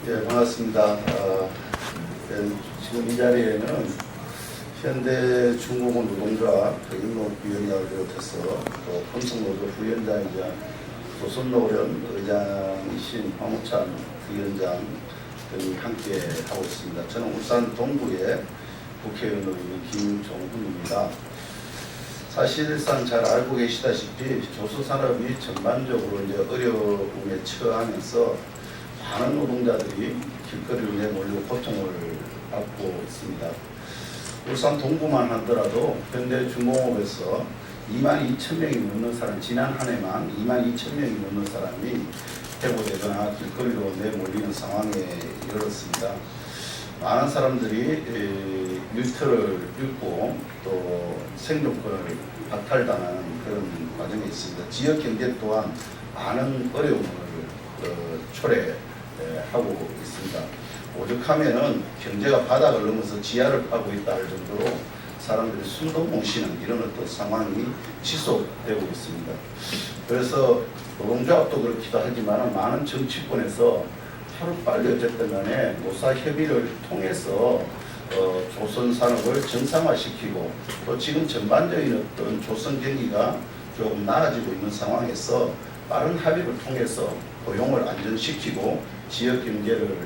예, 반갑습니다. 지금 이 자리에는 현대중공업 노동조합 임록위원장을 비롯해서 또 평성노조 부위원장이자 조선노련 의장이신 황우찬 부위원장 등이 함께 하고 있습니다. 저는 울산 동구의 국회의원으로 있는 김종훈입니다. 사실상 잘 알고 계시다시피 조선산업이 전반적으로 이제 어려움에 처하면서 많은 노동자들이 길거리로 내몰려 고통을 받고 있습니다. 울산 동구만 하더라도 현대중공업에서 22,000명이 넘는 사람, 지난 한 해만 22,000명이 넘는 사람이 해고되거나 길거리로 내몰리는 상황에 이르렀습니다. 많은 사람들이 일터를 잃고 또 생존권을 박탈당하는 그런 과정에 있습니다. 지역 경제 또한 많은 어려움을 초래하고 있습니다. 오죽하면은 경제가 바닥을 넘어서 지하를 파고 있다 할 정도로 사람들이 숨도 못 쉬는 이런 어떤 상황이 지속되고 있습니다. 그래서 노동조합도 그렇기도 하지만 많은 정치권에서 하루빨리 어쨌든 간에 노사협의를 통해서 조선산업을 정상화시키고 또 지금 전반적인 어떤 조선 경기가 조금 나아지고 있는 상황에서 빠른 합의를 통해서 고용을 안정시키고 지역 경제를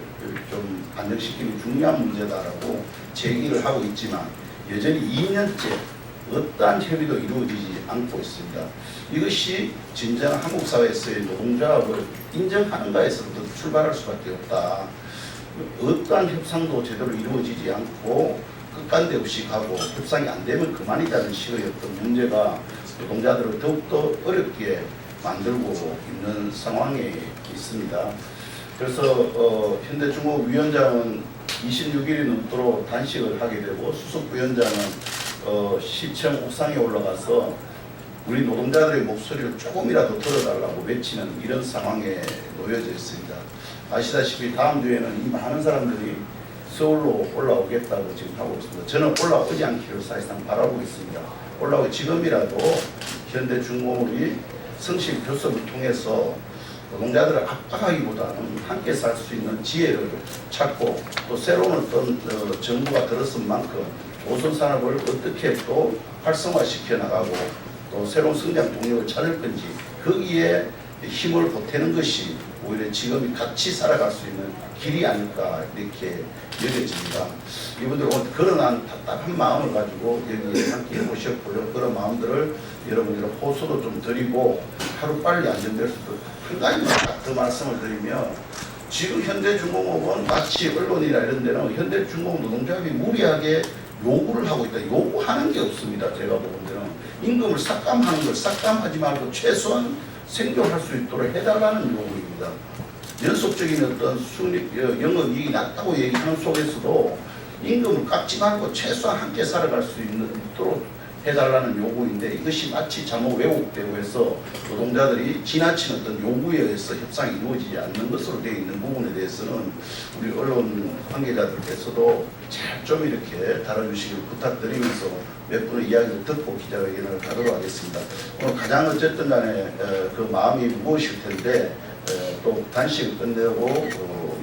좀 안정시키는 중요한 문제다라고 제기를 하고 있지만 여전히 2년째 어떠한 협의도 이루어지지 않고 있습니다. 이것이 진정한 한국 사회에서의 노동조합을 인정하는가에서부터 출발할 수밖에 없다. 어떠한 협상도 제대로 이루어지지 않고 끝간데 없이 가고 협상이 안 되면 그만이라는 식의 어떤 문제가 노동자들을 더욱더 어렵게 만들고 있는 상황에 있습니다. 그래서 현대중공업 위원장은 26일이 넘도록 단식을 하게 되고 수석 부위원장은 시청 옥상에 올라가서 우리 노동자들의 목소리를 조금이라도 들어달라고 외치는 이런 상황에 놓여져 있습니다. 아시다시피 다음 주에는 이 많은 사람들이 서울로 올라오겠다고 지금 하고 있습니다. 저는 올라오지 않기를 사실상 바라고 있습니다. 올라오기 지금이라도 현대중공업이 성실 교섭을 통해서 노동자들을 압박하기보다는 함께 살 수 있는 지혜를 찾고 또 새로운 어떤 정부가 들었은 만큼 조선산업을 어떻게 또 활성화시켜 나가고 또 새로운 성장 동력을 찾을 건지 거기에 힘을 보태는 것이 오히려 지금이 같이 살아갈 수 있는 길이 아닐까 이렇게 여겨집니다. 이분들 오늘 그런 답답한 마음을 가지고 여기에 함께 오셨고요. 그런 마음들을 여러분들의 호소도 좀 드리고 하루빨리 안정될 수 있도록 한 가지만 더 말씀을 드리면 지금 현대중공업은 마치 언론이나 이런 데는 현대중공업 노동조합이 무리하게 요구를 하고 있다. 요구하는 게 없습니다. 제가 보는 데는 임금을 삭감하는 걸 삭감하지 말고 최소한 생존할 수 있도록 해달라는 요구입니다. 연속적인 어떤 영업이익이 낮다고 얘기하는 속에서도 임금을 깎지 말고 최소한 함께 살아갈 수 있도록 해달라는 요구인데 이것이 마치 잘못 왜곡되고 해서 노동자들이 지나친 어떤 요구에 의해서 협상이 이루어지지 않는 것으로 되어 있는 부분에 대해서는 우리 언론 관계자들께서도 잘 좀 이렇게 다뤄주시길 부탁드리면서 몇 분의 이야기를 듣고 기자회견을 하도록 하겠습니다. 오늘 가장 어쨌든 간에 그 마음이 무거우실 텐데 또 단식을 끝내고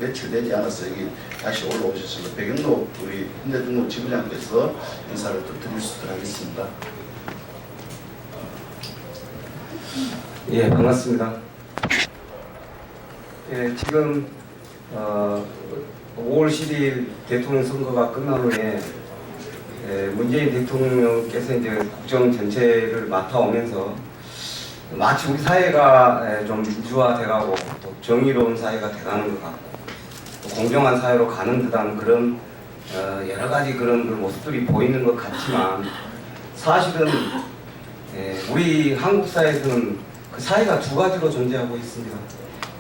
며칠 되지 않아서 여기 다시 올라오셨습니다. 백영록 우리 현대중공업 지부장께서 인사를 또 드릴 수 있도록 하겠습니다. 예, 반갑습니다. 예, 지금 5월 10일 대통령 선거가 끝난 후에 문재인 대통령께서 이제 국정 전체를 맡아오면서 마치 우리 사회가 좀 민주화돼가고 또 정의로운 사회가 돼가는 것 같고 또 공정한 사회로 가는 듯한 그런 여러 가지 그런 모습들이 보이는 것 같지만 사실은 우리 한국 사회에서는 그 사회가 두 가지로 존재하고 있습니다.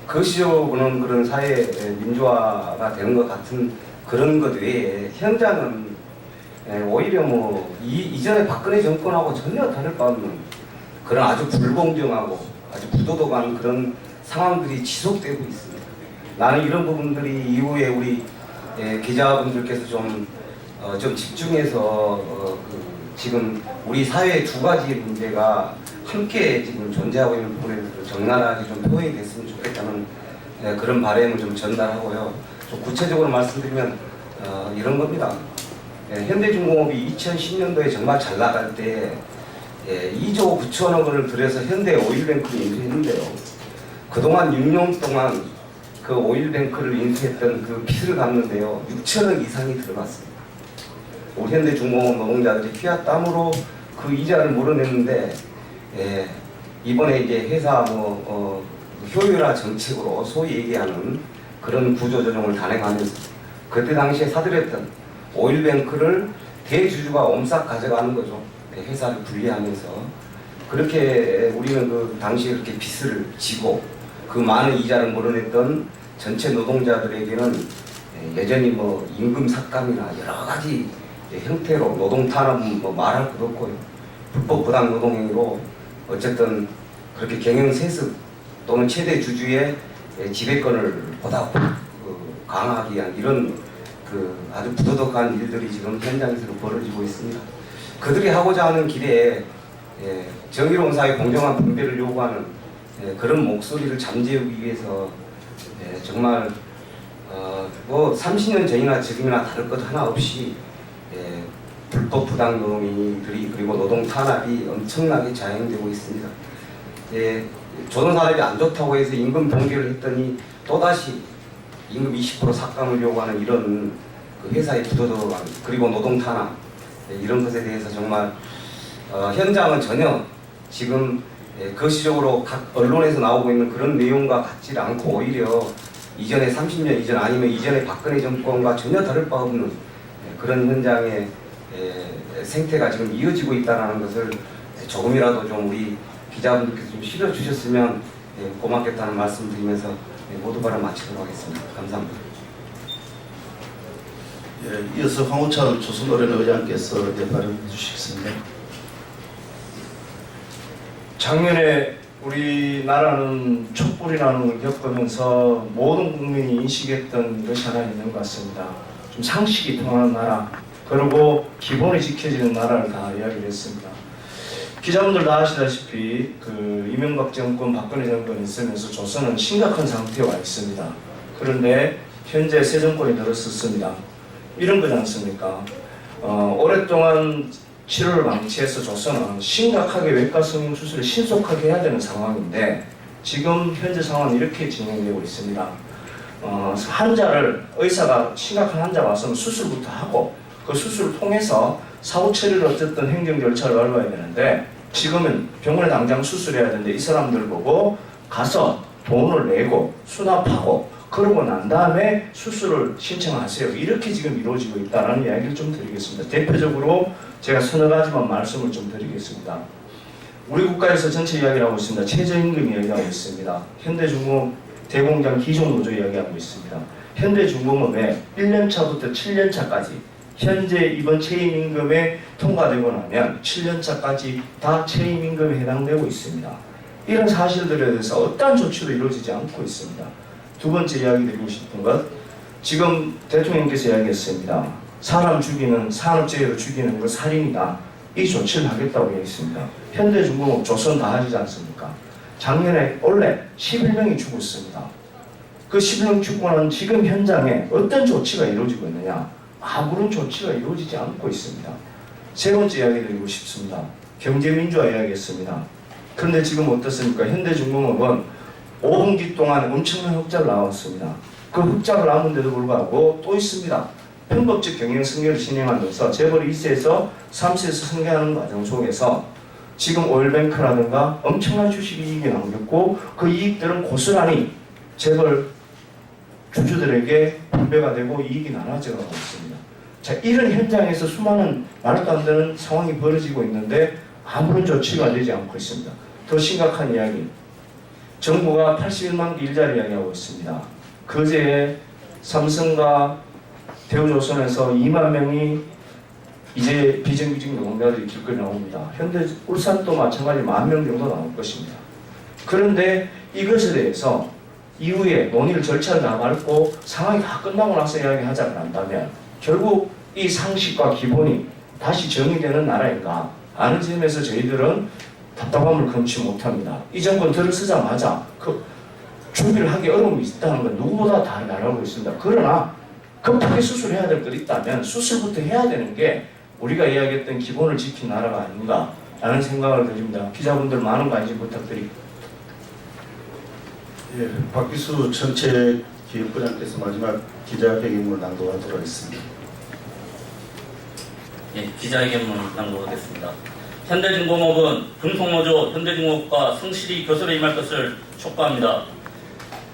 거시적으로 보는 그런 사회 민주화가 되는 것 같은 그런 것 외에 현장은 오히려 뭐 이전에 박근혜 정권하고 전혀 다를 바 없는 그런 아주 불공정하고 아주 부도덕한 그런 상황들이 지속되고 있습니다. 나는 이런 부분들이 이후에 우리 기자분들께서 좀 집중해서 지금 우리 사회의 두 가지 문제가 함께 지금 존재하고 있는 부분에 대해서 적나라하게 좀 표현이 됐으면 좋겠다는 그런 바람을 좀 전달하고요. 좀 구체적으로 말씀드리면 이런 겁니다. 현대중공업이 2010년도에 정말 잘 나갈 때 2조 9천억 원을 들여서 현대 오일뱅크를 인수했는데요. 그동안 6년 동안 그 오일뱅크를 인수했던 그 빚을 갚는데요. 6천억 이상이 들어갔습니다. 우리 현대중공업 노동자들이 피와 땀으로 그 이자를 물어냈는데 이번에 이제 회사 효율화 정책으로 소위 얘기하는 그런 구조조정을 단행하면서 그때 당시에 사들였던 오일뱅크를 대주주가 옴싹 가져가는 거죠. 회사를 분리하면서 그렇게 우리는 그 당시에 그렇게 빚을 지고 그 많은 이자를 물어냈던 전체 노동자들에게는 여전히 임금 삭감이나 여러 가지 형태로 노동 탄압 말할 것도 없고요. 불법 부당 노동행위로 어쨌든 그렇게 경영 세습 또는 최대 주주의 지배권을 보다 강화하기 위한 이런 아주 부도덕한 일들이 지금 현장에서 벌어지고 있습니다. 그들이 하고자 하는 길에 정의로운 사회 공정한 분배를 요구하는 그런 목소리를 잠재우기 위해서 정말 30년 전이나 지금이나 다를 것 하나 없이 불법 부당 노동인들이 그리고 노동 탄압이 엄청나게 자행되고 있습니다. 조선사업이 안 좋다고 해서 임금 동결을 했더니 또다시 임금 20% 삭감을 요구하는 이런 그 회사의 부도덕한 그리고 노동 탄압 이런 것에 대해서 정말 현장은 전혀 지금 거시적으로 각 언론에서 나오고 있는 그런 내용과 같지 않고 오히려 이전에 30년 이전 아니면 이전에 박근혜 정권과 전혀 다를 바 없는 그런 현장의 생태가 지금 이어지고 있다는 것을 조금이라도 좀 우리 기자분들께서 좀 실어주셨으면 고맙겠다는 말씀 드리면서 모두 발언 마치도록 하겠습니다. 감사합니다. 이어서 황우찬 조선노래는 의장께서 발언해 주시겠습니다. 작년에 우리나라는 촛불이라는 걸 겪으면서 모든 국민이 인식했던 것이 하나 있는 것 같습니다. 좀 상식이 통하는 나라, 그리고 기본이 지켜지는 나라를 다 이야기를 했습니다. 기자분들 다 아시다시피 이명박 정권, 박근혜 정권이 있으면서 조선은 심각한 상태에 와 있습니다. 그런데 현재 새 정권이 들었었습니다. 이런 거지 않습니까? 오랫동안 치료를 망치해서 조선은 심각하게 외과 성형 수술을 신속하게 해야 되는 상황인데 지금 현재 상황은 이렇게 진행되고 있습니다. 의사가 심각한 환자 와서는 수술부터 하고 그 수술을 통해서 사후 처리를 어쨌든 행정 절차를 밟아야 되는데 지금은 병원에 당장 수술해야 되는데 이 사람들 보고 가서 돈을 내고 수납하고 그러고 난 다음에 수술을 신청하세요. 이렇게 지금 이루어지고 있다는 이야기를 좀 드리겠습니다. 대표적으로 제가 서너 가지만 말씀을 좀 드리겠습니다. 우리 국가에서 전체 이야기를 하고 있습니다. 최저임금 이야기하고 있습니다. 현대중공업 대공장 기존노조 이야기하고 있습니다. 현대중공업에 1년차부터 7년차까지 현재 이번 최저임금에 통과되고 나면 7년차까지 다 최저임금에 해당되고 있습니다. 이런 사실들에 대해서 어떠한 조치도 이루어지지 않고 있습니다. 두 번째 이야기 드리고 싶은 것, 지금 대통령께서 이야기했습니다. 사람 죽이는, 산업재해로 죽이는 것 살인이다. 이 조치를 하겠다고 이야기했습니다. 현대중공업, 조선 다 하지 않습니까? 작년에 원래 11명이 죽었습니다. 그 11명 죽고 난 지금 현장에 어떤 조치가 이루어지고 있느냐? 아무런 조치가 이루어지지 않고 있습니다. 세 번째 이야기 드리고 싶습니다. 경제민주화 이야기했습니다. 그런데 지금 어떻습니까? 현대중공업은 5분기 동안 엄청난 흑자를 나왔습니다. 그 흑자를 나왔는데도 불구하고 또 있습니다. 편법적 경영 승계를 진행하면서 재벌 2세에서 3세에서 승계하는 과정 속에서 지금 오일뱅크라든가 엄청난 주식 이익이 남겼고 그 이익들은 고스란히 재벌 주주들에게 분배가 되고 이익이 나눠져 가고 있습니다. 자, 이런 현장에서 수많은 말도 안 되는 상황이 벌어지고 있는데 아무런 조치가 되지 않고 있습니다. 더 심각한 이야기. 정부가 81만 개 일자리 이야기하고 있습니다. 그제에 삼성과 대우조선에서 2만 명이 이제 비정규직 노동자들이 길거리 나옵니다. 현대 울산도 마찬가지 10,000명 정도 나올 것입니다. 그런데 이것에 대해서 이후에 논의를 절차를 다 밟고 상황이 다 끝나고 나서 이야기하자고 한다면 결국 이 상식과 기본이 다시 정의되는 나라인가 하는 점에서 저희들은 답답함을 금치 못합니다. 이 정권 들어서자마자 준비를 하기 어려움이 있다는 건 누구보다 다 알고 있습니다. 그러나 급하게 수술해야 될 것 있다면 수술부터 해야 되는 게 우리가 이야기했던 기본을 지킨 나라가 아닌가라는 생각을 드립니다. 기자분들 많은 관심 부탁드립니다. 예, 박기수 정책기획부장께서 마지막 기자회견문을 낭독하도록 하겠습니다. 예, 기자회견문 낭독하겠습니다. 현대중공업은 금속노조 현대중공업과 성실히 교섭에 임할 것을 촉구합니다.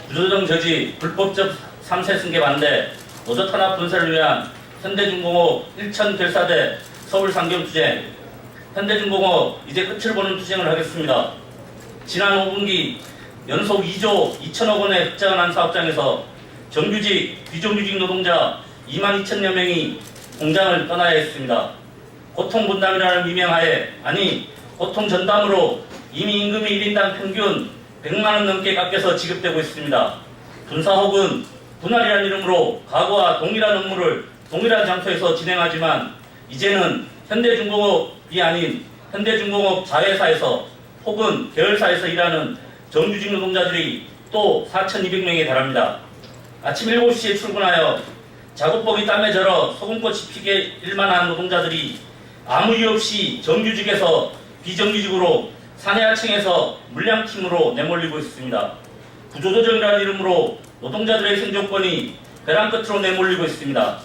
구조조정 저지, 불법적 3세 승계 반대, 노조 탄압 분쇄를 위한 현대중공업 일천 결사대 서울 상경 투쟁, 현대중공업 이제 끝을 보는 투쟁을 하겠습니다. 지난 5분기 연속 2조 2천억 원의 흑자가 난 사업장에서 정규직, 비정규직 노동자 2만 2천여 명이 공장을 떠나야 했습니다. 고통 분담이라는 미명하에, 아니 고통 전담으로 이미 임금이 1인당 평균 100만 원 넘게 깎여서 지급되고 있습니다. 분사 혹은 분할이라는 이름으로 과거와 동일한 업무를 동일한 장소에서 진행하지만 이제는 현대중공업이 아닌 현대중공업 자회사에서 혹은 계열사에서 일하는 정규직 노동자들이 또 4,200명에 달합니다. 아침 7시에 출근하여 작업복이 땀에 절어 소금꽃이 피게 일만한 노동자들이 아무 이유 없이 정규직에서 비정규직으로 사내하층에서 물량팀으로 내몰리고 있습니다. 구조조정이라는 이름으로 노동자들의 생존권이 벼랑 끝으로 내몰리고 있습니다.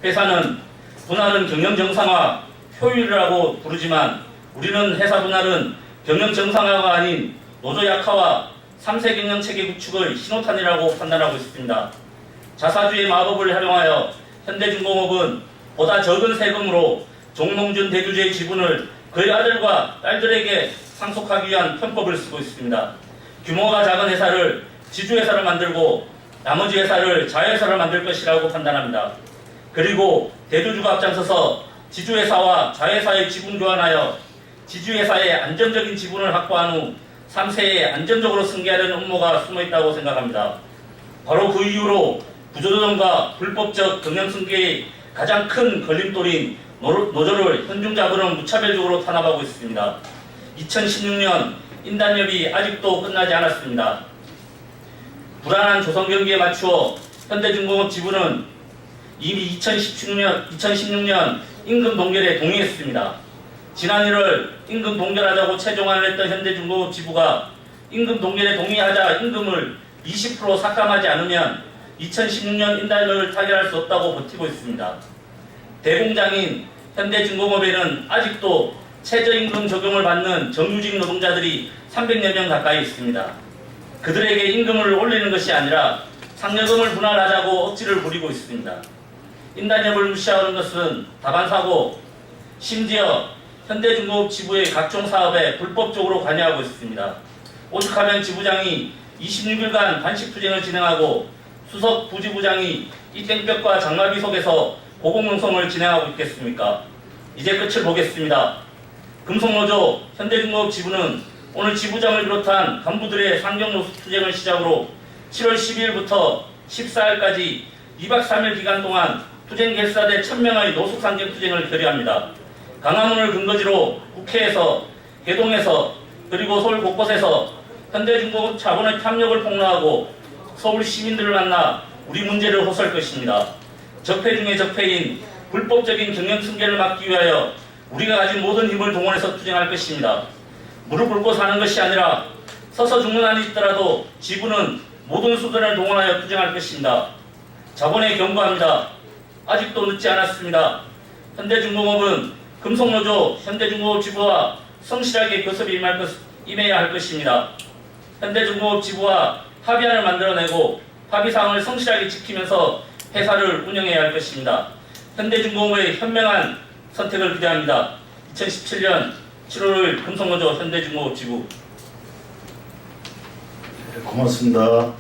회사는 분할은 경영 정상화, 효율이라고 부르지만 우리는 회사 분할은 경영 정상화가 아닌 노조 약화와 3세 경영 체계 구축의 신호탄이라고 판단하고 있습니다. 자사주의 마법을 활용하여 현대중공업은 보다 적은 세금으로 종농준 대주주의 지분을 그의 아들과 딸들에게 상속하기 위한 편법을 쓰고 있습니다. 규모가 작은 회사를 지주회사를 만들고 나머지 회사를 자회사를 만들 것이라고 판단합니다. 그리고 대주주가 앞장서서 지주회사와 자회사의 지분 교환하여 지주회사의 안정적인 지분을 확보한 후 3세에 안정적으로 승계하려는 음모가 숨어있다고 생각합니다. 바로 그 이유로 구조조정과 불법적 경영승계의 가장 큰 걸림돌인 노조를 현중자본은 무차별적으로 탄압하고 있습니다. 2016년 인단협이 아직도 끝나지 않았습니다. 불안한 조선 경기에 맞추어 현대중공업 지부는 이미 2016년 임금 동결에 동의했습니다. 지난 1월 임금 동결하자고 최종안을 했던 현대중공업 지부가 임금 동결에 동의하자 임금을 20% 삭감하지 않으면 2016년 인단협을 타결할 수 없다고 버티고 있습니다. 대공장인 현대중공업에는 아직도 최저임금 적용을 받는 정규직 노동자들이 300여 명 가까이 있습니다. 그들에게 임금을 올리는 것이 아니라 상여금을 분할하자고 억지를 부리고 있습니다. 인단협을 무시하는 것은 다반사고 심지어 현대중공업 지부의 각종 사업에 불법적으로 관여하고 있습니다. 오죽하면 지부장이 26일간 단식투쟁을 진행하고 수석 부지부장이 이 땡볕과 장마비 속에서 고공농성을 진행하고 있겠습니까? 이제 끝을 보겠습니다. 금속노조 현대중공업 지부는 오늘 지부장을 비롯한 간부들의 상경노숙투쟁을 시작으로 7월 12일부터 14일까지 2박 3일 기간 동안 투쟁 결사대 1000명의 노숙상경투쟁을 결의합니다. 강화문을 근거지로 국회에서, 개동에서, 그리고 서울 곳곳에서 현대중공업 자본의 탐욕을 폭로하고 서울 시민들을 만나 우리 문제를 호소할 것입니다. 적폐 중의 적폐인 불법적인 경영승계를 막기 위하여 우리가 가진 모든 힘을 동원해서 투쟁할 것입니다. 무릎 꿇고 사는 것이 아니라 서서 죽는 한이 있더라도 지부는 모든 수단을 동원하여 투쟁할 것입니다. 자본에 경고합니다. 아직도 늦지 않았습니다. 현대중공업은 금속노조 현대중공업 지부와 성실하게 교섭에 임해야 할 것입니다. 현대중공업 지부와 합의안을 만들어내고 합의사항을 성실하게 지키면서 회사를 운영해야 할 것입니다. 현대중공업의 현명한 선택을 기대합니다. 2017년 7월 금속노조 현대중공업 지부. 네, 고맙습니다.